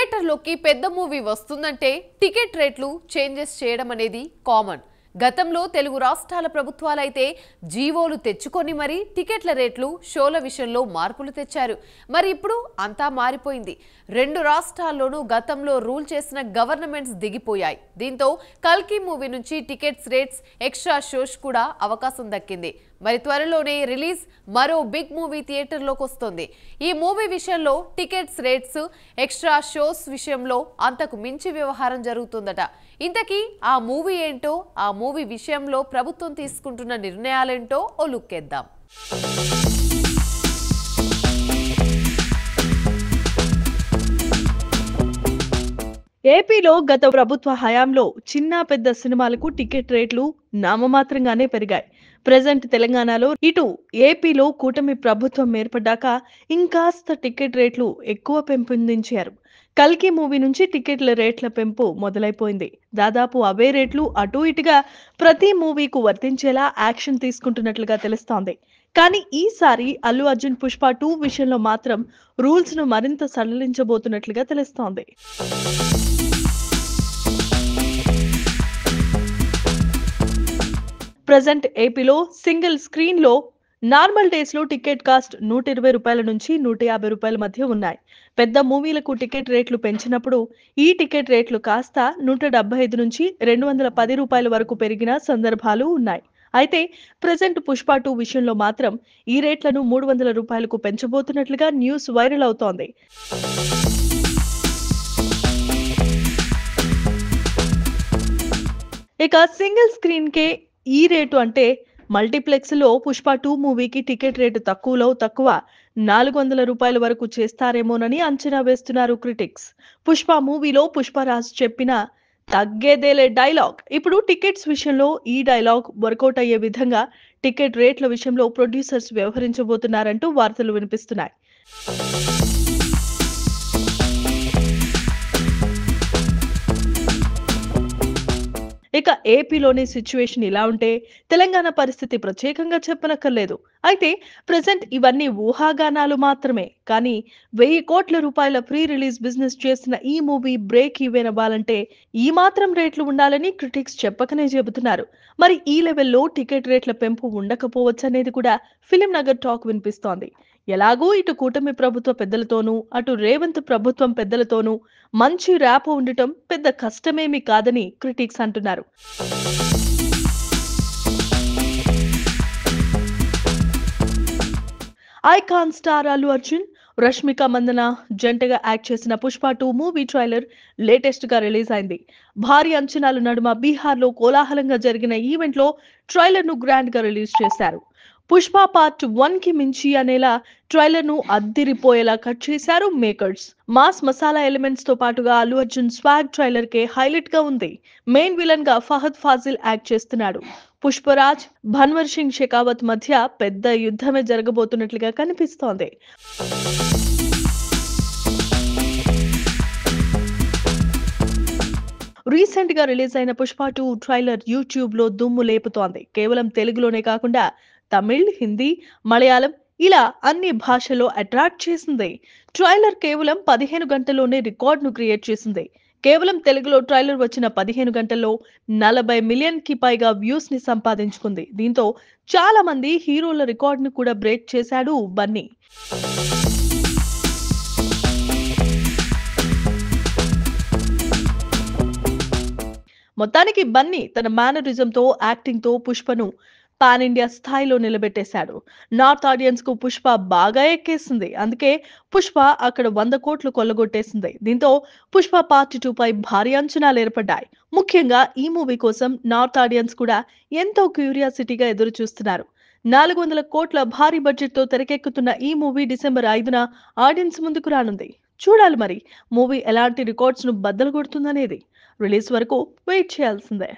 థియేటర్లోకి పెద్ద మూవీ వస్తుందంటే టికెట్ రేట్లు చేంజెస్ చేయడం అనేది కామన్. గతంలో తెలుగు రాష్ట్రాల ప్రభుత్వాలైతే జీవోలు తెచ్చుకొని మరి టికెట్ల రేట్లు షోల విషయంలో మార్పులు తెచ్చారు. మరి ఇప్పుడు అంతా మారిపోయింది. రెండు రాష్ట్రాల్లోనూ గతంలో రూల్ చేసిన గవర్నమెంట్స్ దిగిపోయాయి. దీంతో కల్కి మూవీ నుంచి టికెట్స్ రేట్స్ ఎక్స్ట్రా షోస్ కూడా అవకాశం దక్కింది. మరి త్వరలోనే రిలీజ్ మరో బిగ్ మూవీ థియేటర్లోకి వస్తుంది. ఈ మూవీ విషయంలో టికెట్స్ రేట్స్ ఎక్స్ట్రా షోస్ విషయంలో అంతకు మించి వ్యవహారం జరుగుతుందట. ఇంతకీ ఆ మూవీ ఏంటో, ఆ మూవీ విషయంలో ప్రభుత్వం తీసుకుంటున్న నిర్ణయాలేంటో ఓ లుక్కేద్దాం. ఏపీలో గత ప్రభుత్వ హయాంలో చిన్న పెద్ద సినిమాలకు టికెట్ రేట్లు నామమాత్రంగానే పెరిగాయి. ప్రెజెంట్ తెలంగాణలో ఇటు ఏపీలో కూటమి ప్రభుత్వం ఏర్పడ్డాక ఇంకాస్త టికెట్ రేట్లు ఎక్కువ పెంపొందించారు. కల్కి మూవీ నుంచి టికెట్ల రేట్ల పెంపు మొదలైపోయింది. దాదాపు అవే రేట్లు అటు ఇటుగా ప్రతి మూవీకు వర్తించేలా యాక్షన్ తీసుకుంటున్నట్లుగా తెలుస్తోంది. కానీ ఈసారి అల్లు అర్జున్ పుష్ప 2 విషయంలో మాత్రం రూల్స్ ను మరింత సడలించబోతున్నట్లుగా తెలుస్తోంది. ప్రెజెంట్ ఏపీలో సింగిల్ స్క్రీన్ లో నార్మల్ డేస్ లో టికెట్ కాస్ట్ 120 రూపాయల నుంచి 150 రూపాయల మధ్య ఉన్నాయి. పెద్ద మూవీలకు టికెట్ రేట్లు పెంచినప్పుడు ఈ టికెట్ రేట్లు కాస్త 175 నుంచి 210 రూపాయల వరకు పెరిగిన సందర్భాలు ఉన్నాయి. అయితే ప్రెజెంట్ పుష్ప 2 విషయంలో మాత్రం ఈ రేట్లను 300 రూపాయలకు పెంచబోతున్నట్లుగా న్యూస్ వైరల్ అవుతోంది. ఇక సింగిల్ స్క్రీన్ కే ఈ రేటు అంటే మల్టీప్లెక్స్ లో పుష్ప 2 మూవీకి టికెట్ రేటు తక్కువలో తక్కువ 400 రూపాయల వరకు చేస్తారేమోనని అంచనా వేస్తున్నారు క్రిటిక్స్. పుష్ప మూవీలో పుష్పరాజ్ చెప్పిన తగ్గేదేలే డైలాగ్ ఇప్పుడు టికెట్స్ విషయంలో ఈ డైలాగ్ వర్కౌట్ అయ్యే విధంగా టికెట్ రేట్ల విషయంలో ప్రొడ్యూసర్స్ వ్యవహరించబోతున్నారంటూ వార్తలు వినిపిస్తున్నాయి. ఇక ఏపీలోని సిచ్యువేషన్ ఇలా ఉంటే తెలంగాణ పరిస్థితి ప్రత్యేకంగా చెప్పనక్కర్లేదు. అయితే ప్రెజెంట్ ఇవన్నీ ఊహాగానాలు మాత్రమే. కానీ 1000 కోట్ల రూపాయల ప్రీ రిలీజ్ బిజినెస్ చేసిన ఈ మూవీ బ్రేక్ ఈవెన్ అవ్వాలంటే ఈ మాత్రం రేట్లు ఉండాలని క్రిటిక్స్ చెప్పకనే చెబుతున్నారు. మరి ఈ లెవెల్లో టికెట్ రేట్ల పెంపు ఉండకపోవచ్చు అనేది కూడా ఫిలిం నగర్ టాక్ వినిపిస్తోంది. ఎలాగూ ఇటు కూటమి ప్రభుత్వ పెద్దలతోనూ అటు రేవంత్ ప్రభుత్వం పెద్దలతోనూ మంచి ర్యాపో ఉండటం పెద్ద కష్టమేమీ కాదని క్రిటిక్స్ అంటున్నారు. ఐకాన్ స్టార్ అల్లు అర్జున్, రష్మిక మందన జంటగా యాక్ట్ చేసిన పుష్ప 2 మూవీ ట్రైలర్ లేటెస్ట్ గా రిలీజ్ అయింది. భారీ అంచనాల నడుమ బీహార్ లో కోలాహలంగా జరిగిన ఈవెంట్ లో ట్రైలర్ ను గ్రాండ్ గా రిలీజ్ చేశారు. పుష్ప పార్ట్ 1 కి మించి అనేలా ట్రైలర్ ను అద్దిరిపోయేలా కట్ చేశారు మేకర్స్. మాస్ మసాలా ఎలిమెంట్స్ తో పాటుగా అల్లు అర్జున్ స్వాగ్ ట్రైలర్ కే హైలైట్ గా ఉంది. మెయిన్ విలన్ గా ఫహద్ ఫాజిల్ యాక్ట్ చేస్తున్నాడు. పుష్పరాజ్, భన్వర్ సింగ్ షెకావత్ మధ్య పెద్ద యుద్ధమే జరగబోతున్నట్లుగా కనిపిస్తోంది. రీసెంట్ గా రిలీజ్ అయిన పుష్ప 2 ట్రైలర్ యూట్యూబ్ లో దుమ్ము లేపుతోంది. కేవలం తెలుగులోనే కాకుండా తమిళ్, హిందీ, మలయాళం ఇలా అన్ని భాషల్లో అట్రాక్ట్ చేసింది. ట్రైలర్ కేవలం 15 గంటల్లోనే రికార్డ్ ను క్రియేట్ చేసింది. కేవలం తెలుగులో ట్రైలర్ వచ్చిన 15 గంటల్లో 40 మిలియన్ కి పైగా వ్యూస్ ని సంపాదించుకుంది. దీంతో చాలా మంది హీరోల రికార్డ్ ను కూడా బ్రేక్ చేశాడు బన్నీ. మొత్తానికి బన్నీ తన మేనరిజం తో యాక్టింగ్ తో పుష్పను పాన్ ఇండియా స్థాయిలో నిలబెట్టేశాడు. నార్త్ ఆడియన్స్ కు పుష్ప బాగా ఎక్కేసింది. అందుకే పుష్ప అక్కడ 100 కోట్లు కొల్లగొట్టేసింది. దీంతో పుష్ప పార్ట్ 2 పై భారీ అంచనాలు ఏర్పడ్డాయి. ముఖ్యంగా ఈ మూవీ కోసం నార్త్ ఆడియన్స్ కూడా ఎంతో క్యూరియాసిటీగా ఎదురు చూస్తున్నారు. 400 కోట్ల భారీ బడ్జెట్ తో తెరకెక్కుతున్న ఈ మూవీ డిసెంబర్ 5న ఆడియన్స్ ముందుకు రానుంది. చూడాలి మరి మూవీ ఎలాంటి రికార్డ్స్ ను బద్దలు కొడుతుందనేది. రిలీజ్ వరకు వెయిట్ చేయాల్సిందే.